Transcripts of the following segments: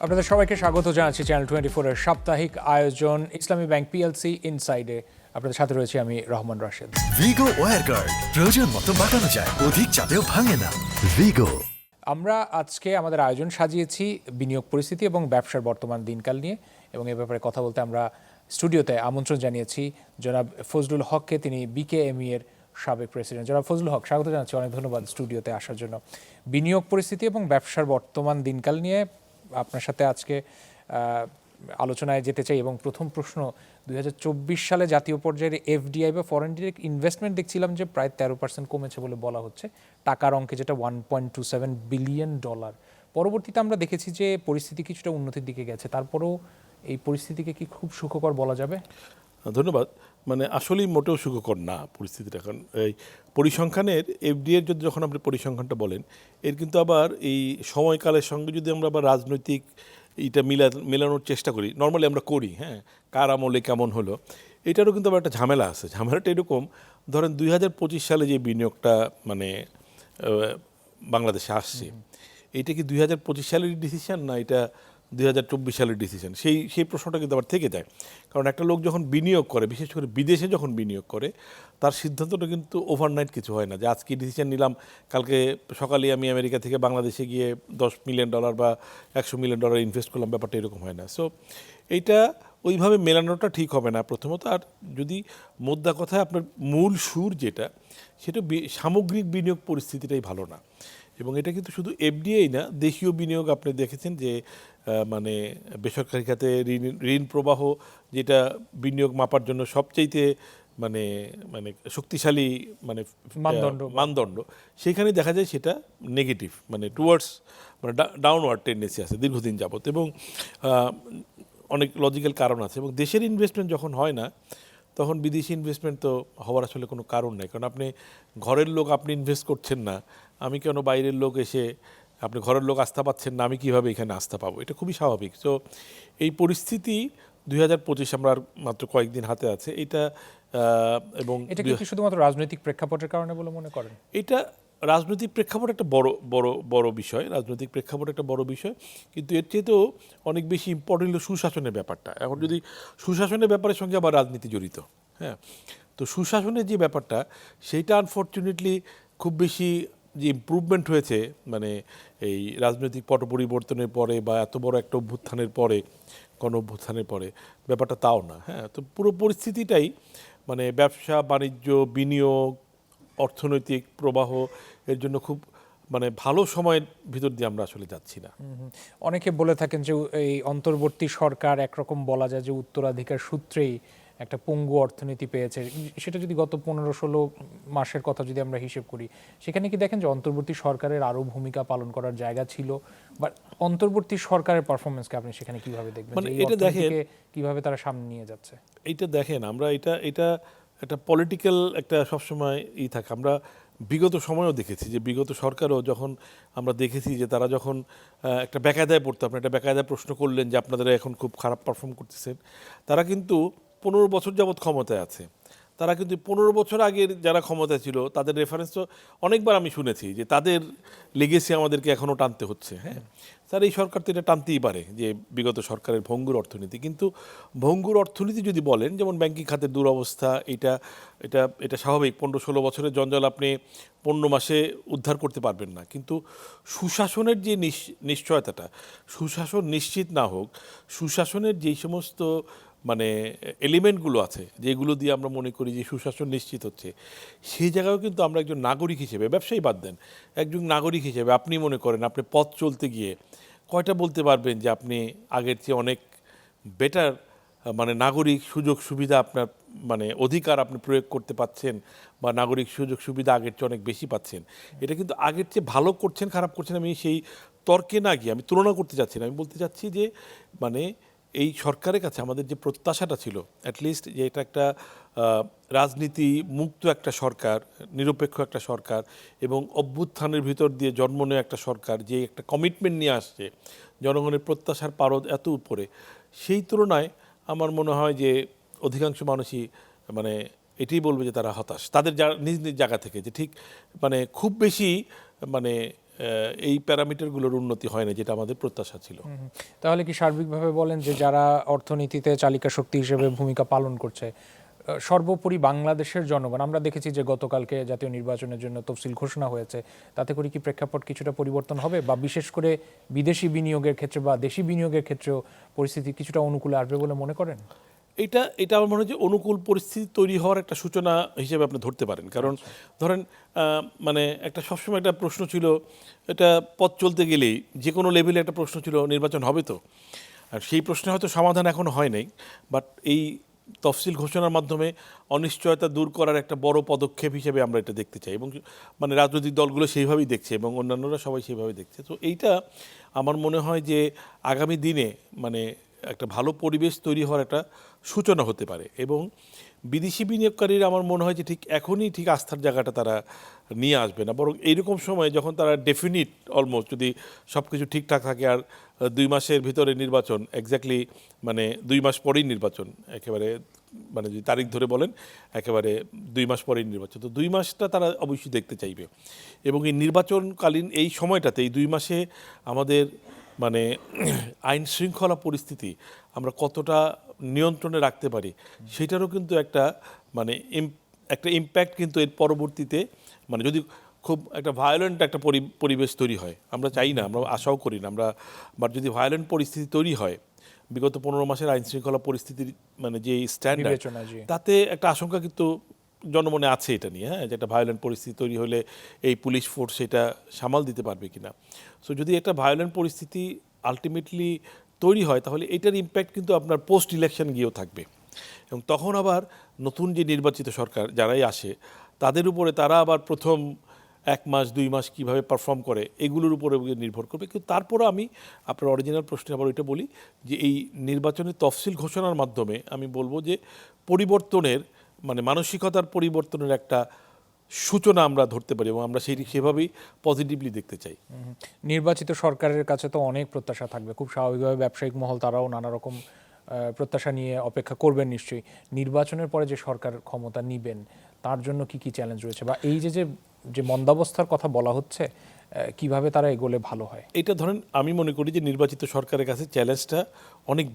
আপনাদের সবাইকে স্বাগত জানাচ্ছি চ্যানেল 24 এর সাপ্তাহিক আয়োজন ইসলামী ব্যাংক পিএলসি ইনসাইডে। আপনাদের সাথে রয়েছে আমি রহমান রাশেদ। ভিগো ওয়্যার গার্ড প্রয়োজন মতো বাঁকানো যায়, অধিক চাপেও ভাঙে না। ভিগো। আমরা আজকে আমাদের আয়োজন সাজিয়েছি বিনিয়োগ পরিস্থিতি এবং ব্যবসার বর্তমান দিনকাল নিয়ে, এবং এ ব্যাপারে কথা বলতে আমরা স্টুডিওতে আমন্ত্রণ জানিয়েছি জনাব ফজলুল হককে। তিনি বিকেএমই এর সাবেক প্রেসিডেন্ট। জনাব ফজলুল হক, স্বাগত জানাচ্ছি, অনেক ধন্যবাদ স্টুডিওতে আসার জন্য। বিনিয়োগ পরিস্থিতি এবং ব্যবসার বর্তমান দিনকাল নিয়ে আপনার সাথে আজকে আলোচনায় যেতে চাই। এবং প্রথম প্রশ্ন, 2024 সালে জাতীয় পর্যায়ে এফডিআই বা ফরেন ডিরেক্ট ইনভেস্টমেন্ট দেখছিলাম যে প্রায় 13% কমেছে বলে বলা হচ্ছে টাকার অঙ্কে, যেটা $1.27 বিলিয়ন। পরবর্তীতে আমরা দেখেছি যে পরিস্থিতি কিছুটা উন্নতির দিকে গেছে, তারপরেও এই পরিস্থিতিকে কি খুব সুখকর বলা যাবে? ধন্যবাদ। আসলেই মোটেও সুখকর না পরিস্থিতিটা। এখন এই পরিসংখ্যানের এফডিএর যখন আপনি পরিসংখ্যানটা বলেন, এর কিন্তু আবার এই সময়কালের সঙ্গে যদি আমরা আবার রাজনৈতিক এটা মেলানোর চেষ্টা করি, নর্মালি আমরা করি, হ্যাঁ, কার আমলে কেমন হলো, এটারও কিন্তু আবার একটা ঝামেলা আছে। ঝামেলাটা এরকম, ধরেন 2025 সালে যে বিনিয়োগটা বাংলাদেশে আসছে, এইটা কি 2025 সালের ডিসিশন না এটা 2024 সালের ডিসিশন? সেই প্রশ্নটা কিন্তু আবার থেকে যায়। কারণ একটা লোক যখন বিনিয়োগ করে, বিশেষ করে বিদেশে যখন বিনিয়োগ করে, তার সিদ্ধান্তটা কিন্তু ওভারনাইট কিছু হয় না যে আজকে ডিসিশন নিলাম, কালকে সকালে আমি আমেরিকা থেকে বাংলাদেশে গিয়ে $10 মিলিয়ন বা $100 মিলিয়ন ইনভেস্ট করলাম, ব্যাপারটা এরকম হয় না। সো এইটা ওইভাবে মেলানোটা ঠিক হবে না প্রথমত। আর যদি মোদ্দা কথায় আপনার মূল সুর যেটা, সেটা সামগ্রিক বিনিয়োগ পরিস্থিতিটাই ভালো না। এবং এটা কিন্তু শুধু এফডিআই না, দেশীয় বিনিয়োগ আপনি দেখেছেন যে বেসরকারি খাতে ঋণ প্রবাহ, যেটা বিনিয়োগ মাপার জন্য সবচাইতে শক্তিশালী মানদণ্ড, সেখানে দেখা যায় সেটা নেগেটিভ, টুয়ার্ডস ডাউনওয়ার্ড টেন্ডেন্সি আছে দীর্ঘদিন যাবত। এবং অনেক লজিক্যাল কারণ আছে। এবং দেশের ইনভেস্টমেন্ট যখন হয় না, তখন বিদেশি ইনভেস্টমেন্ট তো হওয়ার আসলে কোনো কারণ নেই। কারণ আপনি ঘরের লোক আপনি ইনভেস্ট করছেন না, আমি কেন বাইরের লোক এসে, আপনি ঘরের লোক আস্থা পাচ্ছেন না, আমি কিভাবে এখানে আস্থা পাবো? এটা খুবই স্বাভাবিক। তো এই পরিস্থিতি 2025 আমরা মাত্র কয়েকদিন হাতে আছে এটা। এবং এটা কি শুধুমাত্র রাজনৈতিক প্রেক্ষাপটের কারণে বলে মনে করেন? এটা রাজনৈতিক প্রেক্ষাপট একটা বড় বিষয়, রাজনৈতিক প্রেক্ষাপট একটা বড় বিষয়, কিন্তু এর চেয়েতেও অনেক বেশি ইম্পর্টেন্ট হলো সুশাসনের ব্যাপারটা। এখন যদি সুশাসনের ব্যাপারের সঙ্গে আবার রাজনীতি জড়িত, হ্যাঁ, তো সুশাসনের যে ব্যাপারটা, সেইটা আনফর্চুনেটলি খুব বেশি যে ইমপ্রুভমেন্ট হয়েছে এই রাজনৈতিক পট পরিবর্তনের পরে বা এত বড় একটা অভ্যুত্থানের পরে, গণ অভ্যুত্থানের পরে, ব্যাপারটা তাও না। হ্যাঁ, তো পুরো পরিস্থিতিটাই ব্যবসা বাণিজ্য, বিনিয়োগ, অর্থনৈতিক প্রবাহ, এর জন্য খুব ভালো সময়ের ভিতর দিয়ে আমরা আসলে যাচ্ছি না। অনেকে বলে থাকেন যে এই অন্তর্বর্তী সরকার একরকম বলা যায় যে উত্তরাধিকার সূত্রেই একটা পঙ্গু অর্থনীতি পেয়েছে। সেটা যদি গত 15-16 মাসের কথা যদি আমরা হিসেব করি, সেখানে কি দেখেন যে অন্তর্বর্তী সরকারের আরও ভূমিকা পালন করার জায়গা ছিল? বা অন্তর্বর্তী সরকারের পারফরমেন্সকে আপনি সেখানে কিভাবে দেখবেন, এটা দেখেন কিভাবে তারা সামনে নিয়ে যাচ্ছে? এইটা দেখেন, আমরা এটা একটা পলিটিক্যাল একটা সবসময় থাকে। আমরা বিগত সময়ও দেখেছি যে বিগত সরকারও যখন আমরা দেখেছি যে তারা যখন একটা বেকায়দায় পড়তো, আপনি একটা বেকায়দায় প্রশ্ন করলেন যে আপনারা এখন খুব খারাপ পারফর্ম করতেছেন, তারা কিন্তু 15 বছর যাবৎ ক্ষমতায় আছে। তারা কিন্তু 15 বছর আগের যারা ক্ষমতায় ছিল তাদের রেফারেন্স তো অনেকবার আমি শুনেছি যে তাদের লেগেসি আমাদেরকে এখনও টানতে হচ্ছে। হ্যাঁ, স্যার, এই সরকার তো এটা টানতেই পারে যে বিগত সরকারের ভঙ্গুর অর্থনীতি। কিন্তু ভঙ্গুর অর্থনীতি যদি বলেন, যেমন ব্যাংকিং খাতের দুরবস্থা, এটা স্বাভাবিক। 15-16 বছরের জঞ্জাল আপনি 15 মাসে উদ্ধার করতে পারবেন না। কিন্তু সুশাসনের যে নিশ্চয়তাটা, সুশাসন নিশ্চিত না হোক, সুশাসনের যেই সমস্ত এলিমেন্টগুলো আছে যেগুলো দিয়ে আমরা মনে করি যে সুশাসন নিশ্চিত হচ্ছে, সেই জায়গায়ও কিন্তু আমরা একজন নাগরিক হিসেবে, ব্যবসায়ী বাদ দেন, একজন নাগরিক হিসেবে আপনি মনে করেন আপনি পথ চলতে গিয়ে কয়টা বলতে পারবেন যে আপনি আগের চেয়ে অনেক বেটার নাগরিক সুযোগ সুবিধা, আপনার অধিকার আপনি প্রয়োগ করতে পাচ্ছেন, বা নাগরিক সুযোগ সুবিধা আগের চেয়ে অনেক বেশি পাচ্ছেন? এটা কিন্তু আগের চেয়ে ভালো করছেন খারাপ করছেন, আমি সেই তর্কে না গিয়ে আমি তুলনা করতে চাচ্ছি না। আমি বলতে চাচ্ছি যে এই সরকারের কাছে আমাদের যে প্রত্যাশাটা ছিল, অ্যাটলিস্ট যে এটা একটা রাজনীতি মুক্ত একটা সরকার, নিরপেক্ষ একটা সরকার, এবং অভ্যুত্থানের ভিতর দিয়ে জন্ম নেওয়া একটা সরকার, যে একটা কমিটমেন্ট নিয়ে আসছে, জনগণের প্রত্যাশার পারদ এত উপরে, সেই তুলনায় আমার মনে হয় যে অধিকাংশ মানুষই এটাই বলবে যে তারা হতাশ, তাদের নিজ নিজ জায়গা থেকে, যে ঠিক খুব বেশি এই প্যারামিটারগুলোর উন্নতি হয় না, যেটা আমাদের প্রত্যাশা ছিল। তাহলে কি সার্বিকভাবে বলেন যে যারা অর্থনীতিতে চালিকা শক্তি হিসেবে ভূমিকা পালন করছে, সর্বোপরি বাংলাদেশের জনগণ, আমরা দেখেছি যে গতকালকে জাতীয় নির্বাচনের জন্য তফসিল ঘোষণা হয়েছে, তাতে করে কি প্রেক্ষাপট কিছুটা পরিবর্তন হবে, বা বিশেষ করে বিদেশি বিনিয়োগের ক্ষেত্রে বা দেশি বিনিয়োগের ক্ষেত্রেও পরিস্থিতি কিছুটা অনুকূলে আসবে বলে মনে করেন? এটা আমার মনে হয় যে অনুকূল পরিস্থিতি তৈরি হওয়ার একটা সূচনা হিসেবে আপনি ধরতে পারেন। কারণ ধরেন মানে একটা সবসময় একটা প্রশ্ন ছিল, এটা পথ চলতে গেলেই যে কোনো লেভেলে একটা প্রশ্ন ছিল, নির্বাচন হবে তো? আর সেই প্রশ্নে হয়তো সমাধান এখনো হয় নাই, বাট এই তফসিল ঘোষণার মাধ্যমে অনিশ্চয়তা দূর করার একটা বড় পদক্ষেপ হিসেবে আমরা এটা দেখতে চাই, এবং মানে রাজনৈতিক দলগুলো সেইভাবেই দেখছে এবং অন্যান্যরা সবাই সেইভাবেই দেখছে। তো এইটা আমার মনে হয় যে আগামী দিনে মানে একটা ভালো পরিবেশ তৈরি হওয়ার একটা সূচনা হতে পারে। এবং বিদেশি বিনিয়োগকারীরা আমার মনে হয় যে ঠিক এখনই ঠিক আস্থার জায়গাটা তারা নিয়ে আসবে না, বরং এইরকম সময় যখন তারা ডেফিনিট অলমোস্ট, যদি সব কিছু ঠিকঠাক থাকে আর 2 মাসের ভিতরে নির্বাচন, এক্স্যাক্টলি মানে 2 মাস পরেই নির্বাচন, একেবারে মানে যদি তারিখ ধরে বলেন একেবারে 2 মাস পরেই নির্বাচন, তো 2 মাসটা তারা অবশ্যই দেখতে চাইবে। এবং এই নির্বাচনকালীন এই সময়টাতে, এই 2 মাসে আমাদের মানে আইন শৃঙ্খলা পরিস্থিতি আমরা কতটা নিয়ন্ত্রণে রাখতে পারি, সেটারও কিন্তু একটা মানে একটা ইম্প্যাক্ট কিন্তু এর পরবর্তীতে, মানে যদি খুব একটা ভায়োলেন্ট একটা পরিবেশ তৈরি হয়, আমরা চাই না, আমরা আশাও করি না আমরা, বাট যদি ভায়োলেন্ট পরিস্থিতি তৈরি হয়, বিগত 15 মাসের আইন শৃঙ্খলা পরিস্থিতির মানে যে স্ট্যান্ডার্ড, তাতে একটা আশঙ্কা কিন্তু জনমনে আছে এটা নিয়ে, হ্যাঁ, যে একটা ভায়োলেন্ট পরিস্থিতি তৈরি হলে এই পুলিশ ফোর্স এটা সামাল দিতে পারবে কিনা। সো যদি একটা ভায়োলেন্ট পরিস্থিতি আলটিমেটলি তৈরি হয়, তাহলে এটার ইম্প্যাক্ট কিন্তু আপনার পোস্ট ইলেকশন গিয়েও থাকবে। এবং তখন আবার নতুন যে নির্বাচিত সরকার যারাই আসে, তাদের উপরে তারা আবার প্রথম 1 মাস 2 মাস কীভাবে পারফর্ম করে এগুলোর উপরে নির্ভর করবে। কিন্তু তারপরও আমি আপনার অরিজিনাল প্রশ্নে আবার ওইটা বলি যে এই নির্বাচনের তফসিল ঘোষণার মাধ্যমে আমি বলবো যে পরিবর্তনের মানে মানসিকতার পরিবর্তনের একটা সূচনা আমরা ধরতে পারি, এবং আমরা সেভাবেই পজিটিভলি দেখতে চাই। নির্বাচিত সরকারের কাছে তো অনেক প্রত্যাশা থাকবে, খুব স্বাভাবিকভাবে ব্যবসায়িক মহল তারাও নানা রকম প্রত্যাশা নিয়ে অপেক্ষা করবেন নিশ্চয়ই। নির্বাচনের পরে যে সরকার ক্ষমতা নিবেন, তার জন্য কি কি চ্যালেঞ্জ রয়েছে, বা এই যে যে মন্দাবস্থার কথা বলা হচ্ছে, কিভাবে তারা এগোলে ভালো হয়? এটা ধরেন আমি মনে করি যে নির্বাচিত সরকারের কাছে চ্যালেঞ্জটা অনেক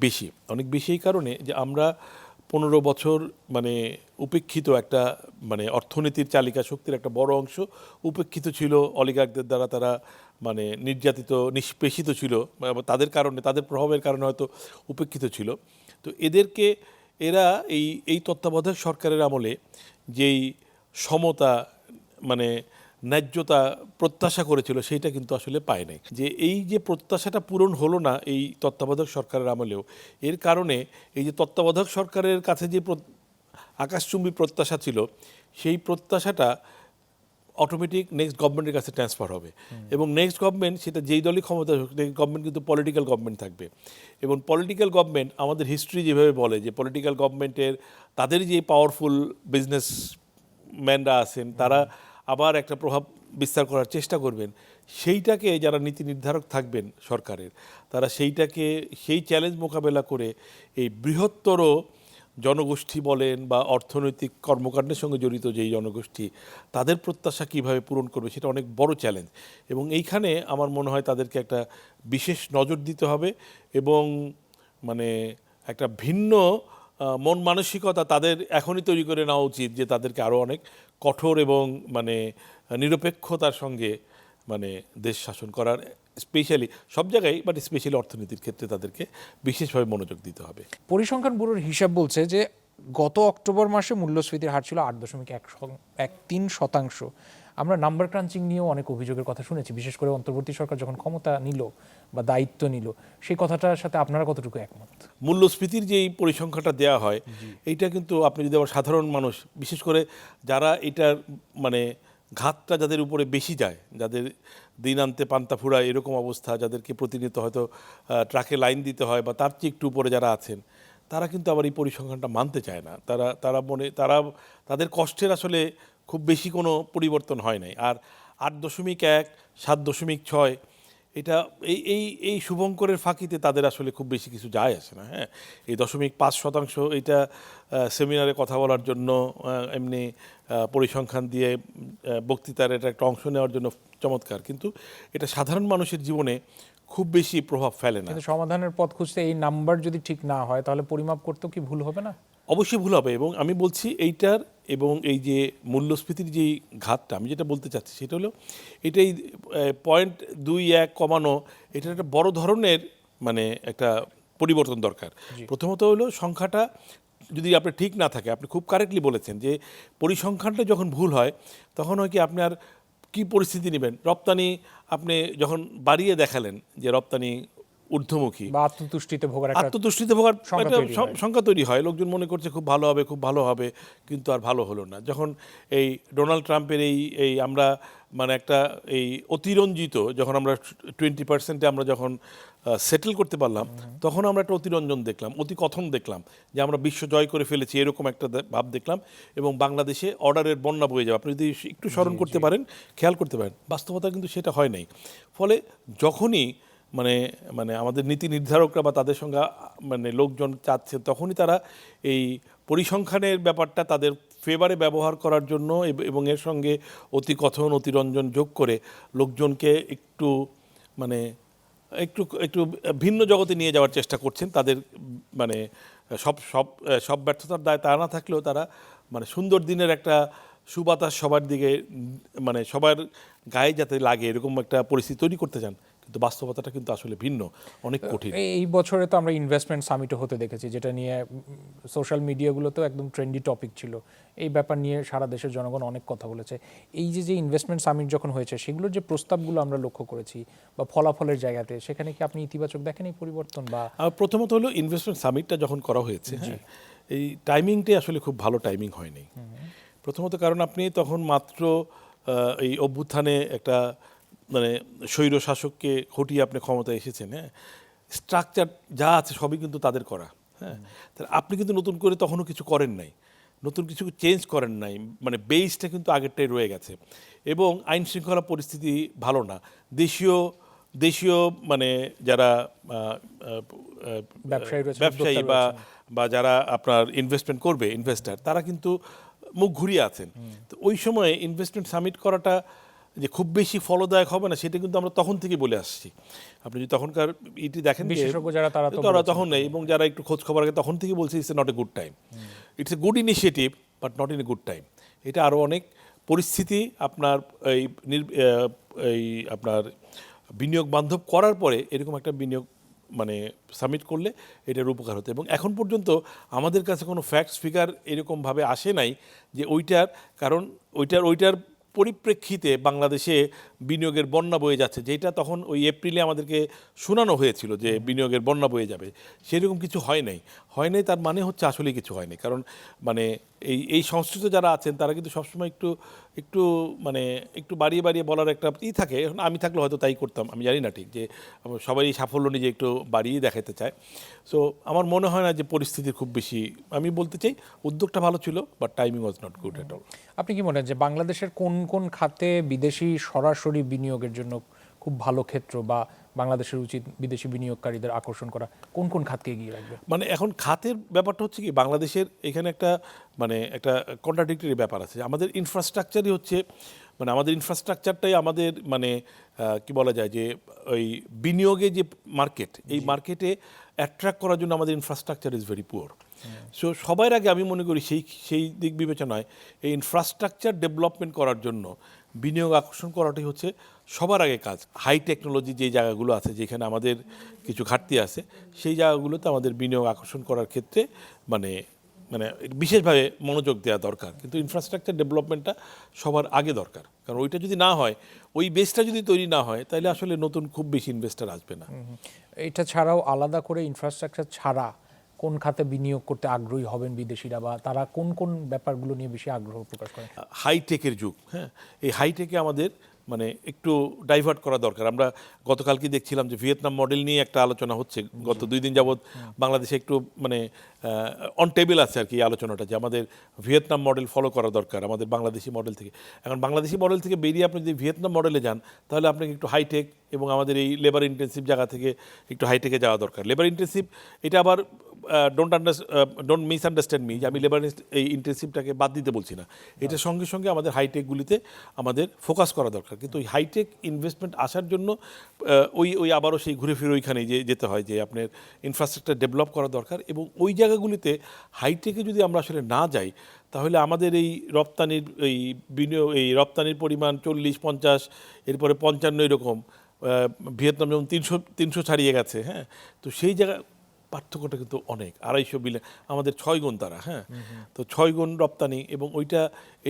বেশি এই কারণে যে আমরা 15 বছর মানে উপেক্ষিত একটা মানে অর্থনীতির চালিকা শক্তির একটা বড় অংশ উপেক্ষিত ছিল অলিগার্কদের দ্বারা, তারা মানে নির্যাতিত নিষ্পেষিত ছিল, তাদের কারণে, তাদের প্রভাবের কারণে হয়তো উপেক্ষিত ছিল। তো এরা এই তত্ত্বাবধায়ক সরকারের আমলে যেই সমতা মানে ন্যায্যতা প্রত্যাশা করেছিল, সেইটা কিন্তু আসলে পায় নাই। যে এই যে প্রত্যাশাটা পূরণ হলো না এই তত্ত্বাবধায়ক সরকারের আমলেও, এর কারণে এই যে তত্ত্বাবধায়ক সরকারের কাছে যে আকাশচুম্বী প্রত্যাশা ছিল, সেই প্রত্যাশাটা অটোমেটিক নেক্সট গভর্নমেন্টের কাছে ট্রান্সফার হবে। এবং নেক্সট গভর্নমেন্ট, সেটা যেই দলই ক্ষমতা হোক, গভর্নমেন্ট কিন্তু পলিটিক্যাল গভর্নমেন্ট থাকবে। এবং পলিটিক্যাল গভর্নমেন্ট, আমাদের হিস্ট্রি যেভাবে বলে যে পলিটিক্যাল গভর্নমেন্টের তাদের যে পাওয়ারফুল বিজনেসম্যানরা আছেন, তারা আবার একটা প্রভাব বিস্তার করার চেষ্টা করবেন। সেইটাকে যারা নীতি নির্ধারক থাকবেন সরকারের, তারা সেই চ্যালেঞ্জ মোকাবেলা করে এই বৃহত্তর জনগোষ্ঠী বলেন বা অর্থনৈতিক কর্মকাণ্ডের সঙ্গে জড়িত যেই জনগোষ্ঠী, তাদের প্রত্যাশা কীভাবে পূরণ করবে, সেটা অনেক বড় চ্যালেঞ্জ। এবং এইখানে আমার মনে হয় তাদেরকে একটা বিশেষ নজর দিতে হবে, এবং মানে একটা ভিন্ন মন মানসিকতা তাদের এখনই তৈরি করে নেওয়া উচিত, যে তাদেরকে আরও অনেক কঠোর এবং মানে নিরপেক্ষতার সঙ্গে মানে দেশ শাসন করার, স্পেশালি সব জায়গায় বাট স্পেশালি অর্থনীতির ক্ষেত্রে তাদেরকে বিশেষভাবে মনোযোগ দিতে হবে। পরিসংখ্যান ব্যুরোর হিসাব বলছে যে গত অক্টোবর মাসে মূল্যস্ফীতির হার ছিল 8.13%। আমরা নাম্বার ক্রাঞ্চিং নিয়েও অনেক অভিযোগের কথা শুনেছি, বিশেষ করে অন্তর্বর্তী সরকার যখন ক্ষমতা নিল বা দায়িত্ব নিল, সেই কথাটার সাথে আপনারা কতটুকু একমত? মূল্যস্ফীতির যে এই পরিসংখ্যাটা দেওয়া হয়, এইটা কিন্তু আপনি যদি আবার সাধারণ মানুষ, বিশেষ করে যারা এটার মানে ঘাতটা যাদের উপরে বেশি যায়, যাদের দিন আনতে পান্তা ফুরায় এরকম অবস্থা, যাদেরকে প্রতিনিয়ত হয়তো ট্রাকে লাইন দিতে হয় বা তার চেয়ে একটু উপরে যারা আছেন, তারা কিন্তু আবার এই পরিসংখ্যানটা মানতে চায় না। তাদের কষ্টের আসলে খুব বেশি কোনো পরিবর্তন হয় নাই। আর 8.1, 7.6 এটা এই শুভঙ্করের ফাঁকিতে তাদের আসলে খুব বেশি কিছু যায় আসে না। হ্যাঁ, এই 0.5% এইটা সেমিনারে কথা বলার জন্য, এমনি পরিসংখ্যান দিয়ে বক্তৃতার এটা একটা অংশ নেওয়ার জন্য চমৎকার, কিন্তু এটা সাধারণ মানুষের জীবনে খুব বেশি প্রভাব ফেলে না। কিন্তু সমাধানের পথ খুঁজতে এই নাম্বার যদি ঠিক না হয় তাহলে পরিমাপ করতেও কি ভুল হবে না? অবশ্যই ভুল হবে, এবং আমি বলছি এইটার এবং এই যে মূল্যস্ফীতির যেই ঘাতটা, আমি যেটা বলতে চাচ্ছি সেটা হলো এটাই 0.21 কমানো, এটা একটা বড় ধরনের মানে একটা পরিবর্তন দরকার। প্রথমত হলো সংখ্যাটা যদি আপনি ঠিক না থাকে, আপনি খুব কারেক্টলি বলেছেন যে পরিসংখ্যানটা যখন ভুল হয় তখন হয় কি আপনি আর কী পরিস্থিতি নেবেন। রপ্তানি আপনি যখন বাড়িয়ে দেখালেন যে রপ্তানি ঊর্ধ্বমুখী, বা আত্মতুষ্টিতে ভোগার একটা আত্মতুষ্টিতে ভোগার সংখ্যা একটা তৈরি হয়। সংখ্যা তৈরি হয়, লোকজন মনে করছে খুব ভালো হবে, খুব ভালো হবে, কিন্তু আর ভালো হলো না। যখন এই ডোনাল্ড ট্রাম্পের এই আমরা মানে একটা এই অতিরঞ্জিত, যখন আমরা 20% আমরা যখন সেটেল করতে পারলাম, তখন আমরা একটা অতিরঞ্জন দেখলাম, অতিকথন দেখলাম যে আমরা বিশ্ব জয় করে ফেলেছি, এরকম একটা ভাব দেখলাম। এবং বাংলাদেশে অর্ডারের বন্যা বয়ে যাবে, আপনি যদি একটু স্মরণ করতে পারেন, খেয়াল করতে পারেন, বাস্তবতা কিন্তু সেটা হয় নাই। ফলে যখনই মানে মানে আমাদের নীতি নির্ধারকরা বা তাদের সঙ্গে মানে লোকজন চাচ্ছে, তখনই তারা এই পরিসংখ্যানের ব্যাপারটা তাদের ফেভারে ব্যবহার করার জন্য এবং এর সঙ্গে অতিকথন অতিরঞ্জন যোগ করে লোকজনকে একটু মানে একটু একটু ভিন্ন জগতে নিয়ে যাওয়ার চেষ্টা করছেন। তাদের মানে সব সব সব ব্যর্থতার দায় তা না থাকলেও তারা মানে সুন্দর দিনের একটা সুবাতাস সবার দিকে মানে সবার গায়ে যাতে লাগে এরকম একটা পরিস্থিতি তৈরি করতে চান, কিন্তু বাস্তবতাটা কিন্তু আসলে ভিন্ন, অনেক কঠিন। এই বছরে তো আমরা ইনভেস্টমেন্ট সামিটও হতে দেখেছি, যেটা নিয়ে সোশ্যাল মিডিয়াগুলোতেও একদম ট্রেন্ডি টপিক ছিল। এই ব্যাপার নিয়ে সারা দেশের জনগণ অনেক কথা বলেছে। এই যে ইনভেস্টমেন্ট সামিট যখন হয়েছে, সেগুলোর যে প্রস্তাবগুলো আমরা লক্ষ্য করেছি বা ফলাফলের জায়গাতে, সেখানে কি আপনি ইতিবাচক দেখেন এই পরিবর্তন? বা প্রথমত হলো ইনভেস্টমেন্ট সামিটটা যখন করা হয়েছে, হ্যাঁ, এই টাইমিংটাই আসলে খুব ভালো টাইমিং হয়নি। প্রথমত কারণ আপনি তখন মাত্র এই অভ্যুত্থানে একটা মানে স্বৈর শাসককে হটিয়ে আপনি ক্ষমতায় এসেছেন। হ্যাঁ, স্ট্রাকচার যা আছে সবই কিন্তু তাদের করা। হ্যাঁ, আপনি কিন্তু নতুন করে তখনও কিছু করেন নাই, নতুন কিছু চেঞ্জ করেন নাই, মানে বেসটা কিন্তু আগেরটাই রয়ে গেছে। এবং আইন শৃঙ্খলা পরিস্থিতি ভালো না। দেশীয় মানে যারা ব্যবসায়ী বা যারা আপনার ইনভেস্টমেন্ট করবে, ইনভেস্টার, তারা কিন্তু মুখ ঘুরিয়ে আছেন। তো ওই সময়ে ইনভেস্টমেন্ট সামিট করাটা যে খুব বেশি ফলদায়ক হবে না, সেটা কিন্তু আমরা তখন থেকে বলে আসছি। আপনি যদি তখনকার ইটি দেখেন, বিশেষজ্ঞ যারা তারা তখন নেই, এবং যারা একটু খোঁজ খবর আগে তখন থেকে বলছে it's not a good time, it's a good initiative but not in a good time. এটা আরও অনেক পরিস্থিতি আপনার এই আপনার বিনিয়োগ বান্ধব করার পরে এরকম একটা বিনিয়োগ মানে সাবমিট করলে এটার উপকার হতো। এবং এখন পর্যন্ত আমাদের কাছে কোনো ফ্যাক্টস ফিগার এরকমভাবে আসে নাই যে ওইটার কারণ ওইটার পরিপ্রেক্ষিতে বাংলাদেশে বিনিয়োগের বন্যা বয়ে যাচ্ছে, যেটা তখন ওই এপ্রিলে আমাদেরকে শোনানো হয়েছিল যে বিনিয়োগের বন্যা বয়ে যাবে, সেরকম কিছু হয় নাই। তার মানে হচ্ছে আসলে কিছু হয়নি। কারণ মানে এই সংশ্লিষ্ট যারা আছেন তারা কিন্তু সবসময় একটু মানে একটু বাড়িয়ে বলার একটা থাকে। এখন আমি থাকলে হয়তো তাই করতাম, আমি জানি না ঠিক, যে সবাই সাফল্য নিজে একটু বাড়িয়ে দেখাতে চায়। সো আমার মনে হয় না যে পরিস্থিতির খুব বেশি, আমি বলতে চাই উদ্যোগটা ভালো ছিল, but timing was not good at all. আপনি কি মনে হয় যে বাংলাদেশের কোন কোন খাতে বিদেশি সরাসরি বিনিয়োগের জন্য খুব ভালো ক্ষেত্র, বা বাংলাদেশের উচিত বিদেশি বিনিয়োগকারীদের আকর্ষণ করা কোন কোন খাতকে এগিয়ে রাখবে? মানে এখন খাতের ব্যাপারটা হচ্ছে কি, বাংলাদেশের এখানে একটা মানে একটা কন্ট্রাডিক্টরি ব্যাপার আছে। আমাদের ইনফ্রাস্ট্রাকচারই হচ্ছে মানে আমাদের ইনফ্রাস্ট্রাকচারটাই আমাদের মানে কি বলা যায় যে ওই বিনিয়োগে যে মার্কেট, এই মার্কেটে অ্যাট্রাক্ট করার জন্য আমাদের infrastructure is very poor. So সবার আগে আমি মনে করি সেই দিক বিবেচনায় এই ইনফ্রাস্ট্রাকচার ডেভেলপমেন্ট করার জন্য বিনিয়োগ আকর্ষণ করাটাই হচ্ছে সবার আগে কাজ। হাই টেকনোলজি যে জায়গাগুলো আছে, যেখানে আমাদের কিছু ঘাটতি আছে, সেই জায়গাগুলোতে আমাদের বিনিয়োগ আকর্ষণ করার ক্ষেত্রে মানে মানে বিশেষভাবে মনোযোগ দেওয়া দরকার। কিন্তু ইনফ্রাস্ট্রাকচার ডেভেলপমেন্টটা সবার আগে দরকার, কারণ ওইটা যদি না হয়, ওই বেসটা যদি তৈরি না হয়, তাহলে আসলে নতুন খুব বেশি ইনভেস্টার আসবে না। এটা ছাড়াও আলাদা করে ইনফ্রাস্ট্রাকচার ছাড়া কোন খাতে বিনিয়োগ করতে আগ্রহী হবেন বিদেশিরা, বা তারা কোন কোন ব্যাপারগুলো নিয়ে বেশি আগ্রহ প্রকাশ করে? হাইটেকের যুগ, হ্যাঁ, এই হাইটেকে আমাদের মানে একটু ডাইভার্ট করা দরকার। আমরা গতকালকে দেখছিলাম যে ভিয়েতনাম মডেল নিয়ে একটা আলোচনা হচ্ছে, গত 2 দিন যাবৎ বাংলাদেশে একটু মানে অন টেবিল আছে আর কি এই আলোচনাটা, যে আমাদের ভিয়েতনাম মডেল ফলো করা দরকার আমাদের বাংলাদেশি মডেল থেকে। এখন বাংলাদেশি মডেল থেকে বেরিয়ে আপনি যদি ভিয়েতনাম মডেলে যান, তাহলে আপনাকে একটু হাইটেক এবং আমাদের এই লেবার ইন্টেন্সিভ জায়গা থেকে একটু হাইটেকে যাওয়া দরকার। লেবার ইন্টেন্সিভ এটা আবার ডোন্ট মিসআন্ডারস্ট্যান্ড মি, যে আমি লেবার এই ইন্টেন্সিভটাকে বাদ দিতে বলছি না। এটার সঙ্গে সঙ্গে আমাদের হাইটেকগুলিতে আমাদের ফোকাস করা দরকার। কিন্তু ওই হাইটেক ইনভেস্টমেন্ট আসার জন্য ওই আবারও সেই ঘুরে ফিরে ওইখানেই যেতে হয়, যে আপনার ইনফ্রাস্ট্রাকচার ডেভেলপ করা দরকার। এবং ওই জায়গাগুলিতে হাইটেকে যদি আমরা আসলে না যাই, তাহলে আমাদের এই রপ্তানির এই রপ্তানির পরিমাণ 40-50, এরপরে 55 এরকম, ভিয়েতনাম যেমন 300 ছাড়িয়ে গেছে। হ্যাঁ, তো সেই জায়গা পার্থক্যটা কিন্তু অনেক, 250 বিলিয়ন, আমাদের 6 গুণ তারা। হ্যাঁ, তো 6 গুণ রপ্তানি, এবং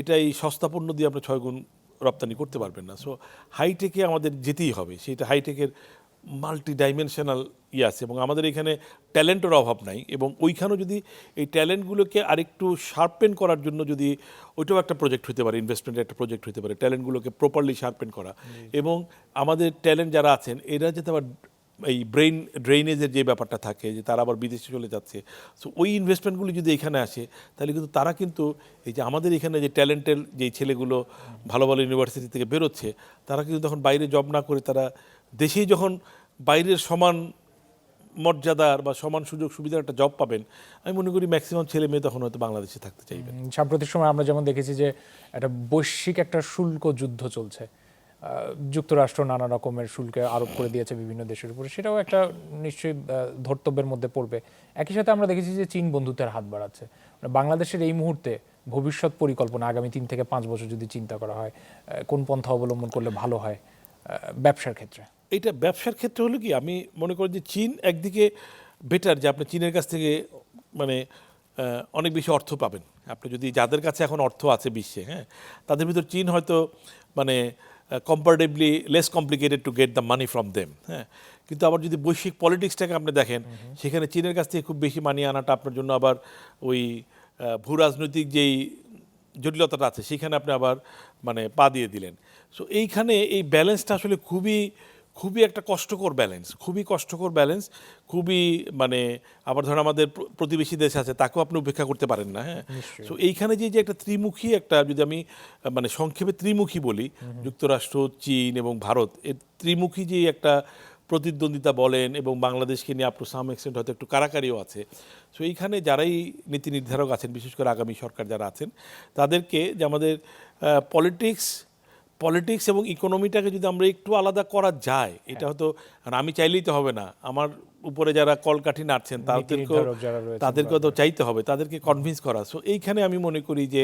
এটাই সস্তা পণ্য দিয়ে আমরা 6 গুণ রপ্তানি করতে পারবেন না। সো হাইটেকে আমাদের যেতেই হবে, সেটা হাইটেকের মাল্টি ডাইমেনশনাল আছে, এবং আমাদের এখানে ট্যালেন্টের অভাব নাই। এবং ওইখানেও যদি এই ট্যালেন্টগুলোকে আরেকটু শার্পেন করার জন্য যদি ওইটাও একটা প্রজেক্ট হতে পারে, ইনভেস্টমেন্টের একটা প্রজেক্ট হতে পারে, ট্যালেন্টগুলোকে প্রপারলি শার্পেন করা। এবং আমাদের ট্যালেন্ট যারা আছেন, এরা যাতে আবার এই ড্রেনেজের যে ব্যাপারটা থাকে, যে তারা আবার বিদেশে চলে যাচ্ছে, সো ওই ইনভেস্টমেন্টগুলি যদি এখানে আসে, তাহলে কিন্তু তারা কিন্তু এই যে আমাদের এখানে যে ট্যালেন্টের যে ছেলেগুলো ভালো ভালো ইউনিভার্সিটি থেকে বেরোচ্ছে, তারা কিন্তু তখন বাইরে জব না করে তারা দেশেই যখন বাইরের সমান মর্যাদার বা সমান সুযোগ সুবিধার একটা জব পাবেন, আমি মনে করি ম্যাক্সিমাম ছেলে মেয়ে তখন হয়তো বাংলাদেশে থাকতে চাইবে। সাম্প্রতিক সময় আমরা যেমন দেখেছি যে একটা বৈশ্বিক একটা শুল্ক যুদ্ধ চলছে, যুক্তরাষ্ট্র নানা রকমের শুল্ক আরোপ করে দিয়েছে বিভিন্ন দেশের উপরে, সেটাও একটা নিশ্চয়ই ধর্তব্যের মধ্যে পড়বে। একই সাথে আমরা দেখেছি যে চীন বন্ধুত্বের হাত বাড়াচ্ছে। মানে বাংলাদেশের এই মুহূর্তে ভবিষ্যৎ পরিকল্পনা আগামী 3 থেকে 5 বছর যদি চিন্তা করা হয়, কোন পন্থা অবলম্বন করলে ভালো হয় ব্যবসার ক্ষেত্রে? এইটা ব্যবসার ক্ষেত্রে হলো কি, আমি মনে করি যে চীন একদিকে বেটার, যে আপনি চীনের কাছ থেকে মানে অনেক বেশি অর্থ পাবেন। আপনি যদি যাদের কাছে এখন অর্থ আছে বিশ্বে, হ্যাঁ, তাদের ভিতর চীন হয়তো মানে comparatively less complicated to get the money from them. হ্যাঁ, কিন্তু আবার যদি বৈশ্বিক পলিটিক্সটাকে আপনি দেখেন, সেখানে চীনের কাছ থেকে খুব বেশি মানি আনাটা আপনার জন্য আবার ওই ভূ রাজনৈতিক যেই জটিলতাটা আছে, সেখানে আপনি আবার মানে পা দিয়ে দিলেন। সো এইখানে এই ব্যালেন্সটা আসলে খুবই একটা কষ্টকর ব্যালেন্স, খুবই মানে, আবার ধরুন আমাদের প্রতিবেশী দেশ আছে, তাকেও আপনি উপেক্ষা করতে পারেন না। হ্যাঁ, সো এইখানে যে একটা ত্রিমুখী একটা, যদি আমি মানে সংক্ষেপে ত্রিমুখী বলি, যুক্তরাষ্ট্র, চীন এবং ভারত, এর ত্রিমুখী যে একটা প্রতিদ্বন্দ্বিতা বলেন, এবং বাংলাদেশকে নিয়ে আপ টু সাম এক্সটেন্ট হয়তো একটু কারাকারিও আছে। সো এইখানে যারাই নীতি নির্ধারক আছেন, বিশেষ করে আগামী সরকার যারা আছেন, তাদেরকে যে আমাদের পলিটিক্স এবং ইকোনমিটাকে যদি আমরা একটু আলাদা করা যায়, এটা হয়তো, আর আমি চাইলেই তো হবে না, আমার উপরে যারা কলকাঠি নাড়ছেন তাদেরকেও তো চাইতে হবে, তাদেরকে কনভিন্স করা। সো এইখানে আমি মনে করি যে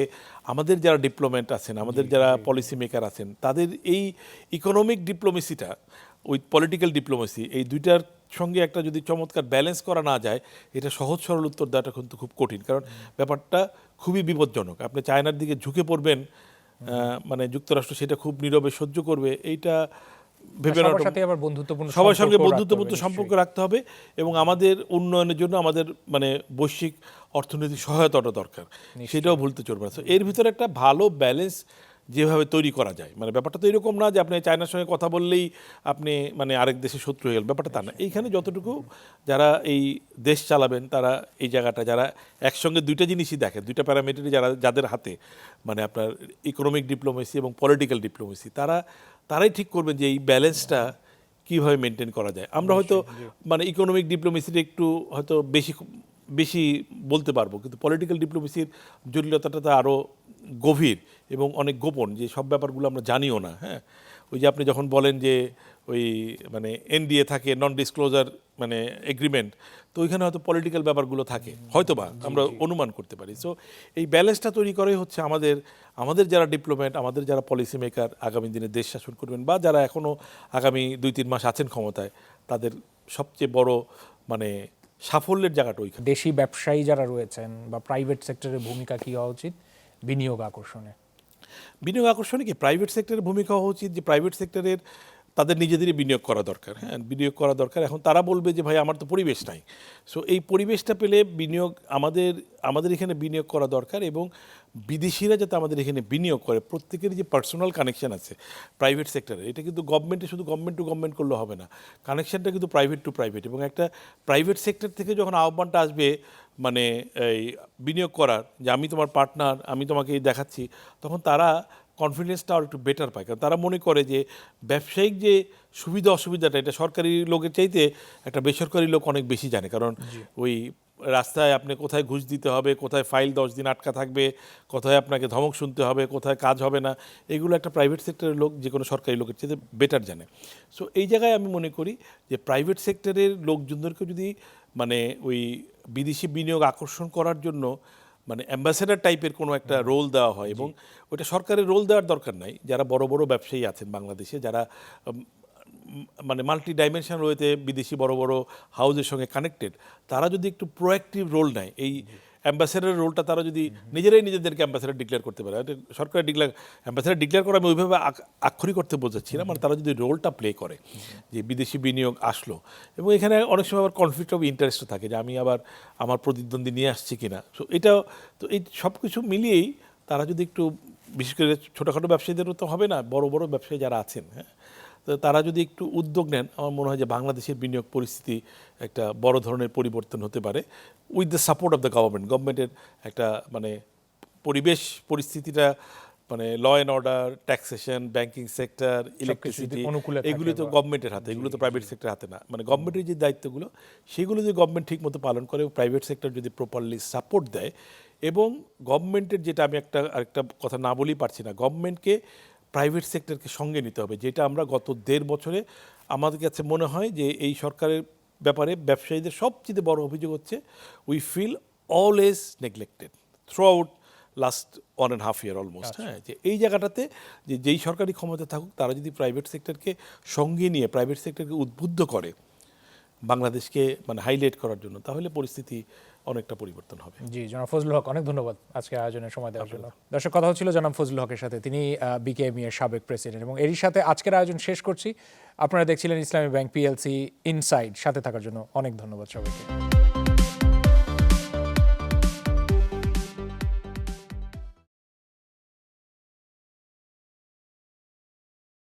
আমাদের যারা ডিপ্লোম্যাট আছেন, আমাদের যারা পলিসি মেকার আছেন, তাদের এই ইকোনমিক ডিপ্লোমেসিটা উইথ পলিটিক্যাল ডিপ্লোমেসি, এই দুইটার সঙ্গে একটা যদি চমৎকার ব্যালেন্স করা না যায়, এটা সহজ সরল উত্তর দেওয়াটা কিন্তু খুব কঠিন। কারণ ব্যাপারটা খুবই বিপজ্জনক। আপনি চায়নার দিকে ঝুঁকে পড়বেন, মানে যুক্তরাষ্ট্র সেটা খুব নীরবে সহ্য করবে, এইটা ভেবে সবার সঙ্গে বন্ধুত্বপূর্ণ সম্পর্ক রাখতে হবে। এবং আমাদের উন্নয়নের জন্য আমাদের মানে বৈশ্বিক অর্থনৈতিক সহায়তাটা দরকার, সেটাও ভুলতে চলবে না। এর ভিতরে একটা ভালো ব্যালেন্স যেভাবে তৈরি করা যায়, মানে ব্যাপারটা তো এরকম না যে আপনি চায়নার সঙ্গে কথা বললেই আপনি মানে আরেক দেশে শত্রু হয়ে গেল, ব্যাপারটা তা না। এইখানে যতটুকু যারা এই দেশ চালাবেন, তারা এই জায়গাটা যারা একসঙ্গে দুইটা জিনিসই দেখেন, দুইটা প্যারামিটারই যাদের হাতে, মানে আপনার ইকোনমিক ডিপ্লোমেসি এবং পলিটিক্যাল ডিপ্লোমেসি, তারাই ঠিক করবেন যে এই ব্যালেন্সটা কীভাবে মেনটেন করা যায়। আমরা হয়তো মানে ইকোনমিক ডিপ্লোমেসিটা একটু হয়তো বেশি বলতে পারবো, কিন্তু পলিটিক্যাল ডিপ্লোমেসির জটিলতাটা তো আরও গভীর এবং অনেক গোপন, যে সব ব্যাপারগুলো আমরা জানিও না। হ্যাঁ, ওই যে আপনি যখন বলেন যে ওই মানে এনডিএ থাকে, নন ডিসক্লোজার মানে এগ্রিমেন্ট, তো ওইখানে হয়তো পলিটিক্যাল ব্যাপারগুলো থাকে, হয়তোবা আমরা অনুমান করতে পারি। সো এই ব্যালেন্সটা তৈরি করাই হচ্ছে আমাদের যারা ডিপ্লোম্যাট, আমাদের যারা পলিসি মেকার আগামী দিনে দেশ শাসন করবেন, বা যারা এখনও আগামী 2-3 মাস আছেন ক্ষমতায়, তাদের সবচেয়ে বড় মানে সাফল্যের জায়গাটা ওইখানে। দেশি ব্যবসায়ী যারা রয়েছেন বা প্রাইভেট সেক্টরের ভূমিকা কী হওয়া উচিত বিনিয়োগ আকর্ষণে? বিনিয়োগ আকর্ষণে কি প্রাইভেট সেক্টরের ভূমিকা হওয়া উচিত, যে প্রাইভেট সেক্টরের তাদের নিজেদেরই বিনিয়োগ করা দরকার। হ্যাঁ, বিনিয়োগ করা দরকার। এখন তারা বলবে যে ভাই আমার তো পরিবেশ নাই। সো এই পরিবেশটা পেলে বিনিয়োগ আমাদের এখানে বিনিয়োগ করা দরকার, এবং বিদেশিরা যাতে আমাদের এখানে বিনিয়োগ করে, প্রত্যেকেরই যে পার্সোনাল কানেকশন আছে প্রাইভেট সেক্টরে, এটা কিন্তু গভর্নমেন্টে শুধু গভর্নমেন্ট টু গভর্নমেন্ট করলে হবে না, কানেকশনটা কিন্তু প্রাইভেট টু প্রাইভেট। এবং একটা প্রাইভেট সেক্টর থেকে যখন আহ্বানটা আসবে মানে এই বিনিয়োগ করার, যে আমি তোমার পার্টনার, আমি তোমাকে এই দেখাচ্ছি, তখন তারা কনফিডেন্সটা আর একটু বেটার পায়। কারণ তারা মনে করে যে ব্যবসায়িক যে সুবিধা অসুবিধাটা, এটা সরকারি লোকের চাইতে একটা বেসরকারি লোক অনেক বেশি জানে। কারণ ওই রাস্তায় আপনি কোথায় ঘুষ দিতে হবে, কোথায় ফাইল 10 দিন আটকা থাকবে, কোথায় আপনাকে ধমক শুনতে হবে, কোথায় কাজ হবে না, এগুলো একটা প্রাইভেট সেক্টরের লোক যে কোনো সরকারি লোকের চাইতে বেটার জানে। সো এই জায়গায় আমি মনে করি যে প্রাইভেট সেক্টরের লোকজনদেরকে যদি মানে ওই বিদেশি বিনিয়োগ আকর্ষণ করার জন্য মানে অ্যাম্বাসেডার টাইপের কোনো একটা রোল দেওয়া হয়, এবং ওইটা সরকারের রোল দেওয়ার দরকার নাই। যারা বড় বড় ব্যবসায়ী আছেন বাংলাদেশে, যারা মানে মাল্টি ডাইমেনশনাল ওয়েতে বিদেশি বড় বড় হাউজের সঙ্গে কানেক্টেড, তারা যদি একটু প্রোঅ্যাক্টিভ রোল নেয়, এই অ্যাম্বাসেডারের রোলটা তারা যদি নিজেদেরকে অ্যাম্বাসেডার ডিক্লেয়ার করতে পারে, সরকার অ্যাম্বাসেডার ডিক্লেয়ার করা আমি ওইভাবে আক্ষরিক করতে বোঝাচ্ছি না, মানে তারা যদি রোলটা প্লে করে যে বিদেশি বিনিয়োগ আসলো, এবং এখানে অনেক সময় আবার কনফ্লিক্ট অফ ইন্টারেস্টও থাকে যে আমি আবার আমার প্রতিদ্বন্দ্বী নিয়ে আসছি কিনা। সো এটাও তো, এই সব কিছু মিলিয়েই তারা যদি একটু, বিশেষ করে ছোটোখাটো ব্যবসায়ীদেরও তো হবে না, বড় বড় ব্যবসায়ী যারা আছেন, হ্যাঁ, তো তারা যদি একটু উদ্যোগ নেন, আমার মনে হয় যে বাংলাদেশের বিনিয়োগ পরিস্থিতি একটা বড় ধরনের পরিবর্তন হতে পারে, with the support of the গভর্নমেন্টের একটা মানে পরিবেশ পরিস্থিতিটা, মানে law and order, taxation, banking sector, electricity, অনুকূলে এগুলো তো গভর্নমেন্টের হাতে, এগুলো তো প্রাইভেট সেক্টরের হাতে না। মানে গভর্নমেন্টের যে দায়িত্বগুলো, সেগুলো যদি গভর্নমেন্ট ঠিক মতো পালন করে, প্রাইভেট সেক্টর যদি প্রপারলি সাপোর্ট দেয়, এবং গভর্নমেন্টের যেটা আমি আরেকটা কথা না বলেই পারছি না, গভর্নমেন্টকে প্রাইভেট সেক্টরকে সঙ্গে নিতে হবে, যেটা আমরা গত 1.5 বছরে আমাদের কাছে মনে হয় যে এই সরকারের ব্যাপারে ব্যবসায়ীদের সবচেয়ে বড় অভিযোগ হচ্ছে we feel always neglected throughout last 1.5 year almost. হ্যাঁ, যে এই জায়গাটাতে যে যেই সরকারি ক্ষমতা থাকুক, তারা যদি প্রাইভেট সেক্টরকে সঙ্গে নিয়ে প্রাইভেট সেক্টরকে উদ্বুদ্ধ করে বাংলাদেশকে মানে হাইলাইট করার জন্য, তাহলে পরিস্থিতি অনেকটা পরিবর্তন হবে। জি, জনাব ফজলুল হক, অনেক ধন্যবাদ আজকে আয়োজনের সময় দেওয়ার জন্য। দর্শক, কথা হচ্ছিল জনাব ফজলুল হকের সাথে, তিনি বিকেএমই এর সাবেক প্রেসিডেন্ট, এবং এরই সাথে আজকের আয়োজন শেষ করছি। আপনারা দেখছিলেন ইসলামী ব্যাংক পিএলসি ইনসাইড। সাথে থাকার জন্য অনেক ধন্যবাদ সবাইকে।